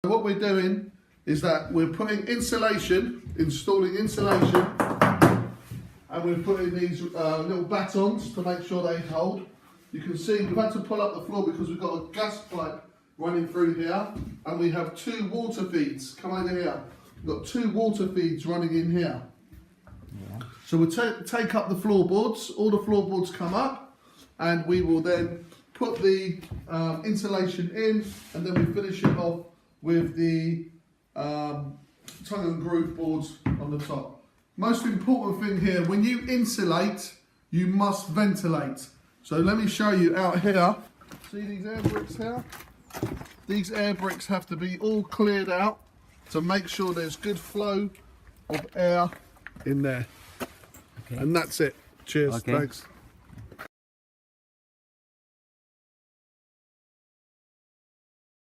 What we're doing is that we're putting insulation, installing insulation, and we're putting these little batons to make sure they hold. You can see we've had to pull up the floor because we've got a gas pipe running through here, and we have two water feeds. Come over here. We've got two water feeds running in here. Yeah. So we'll take up the floorboards. All the floorboards come up, and we will then put the insulation in, and then we finish it off with the tongue and groove boards on the top. Most important thing here, when you insulate, you must ventilate. So let me show you out here. See these air bricks here? These air bricks have to be all cleared out to make sure there's good flow of air in there. Okay. And that's it. Cheers. Okay. Thanks.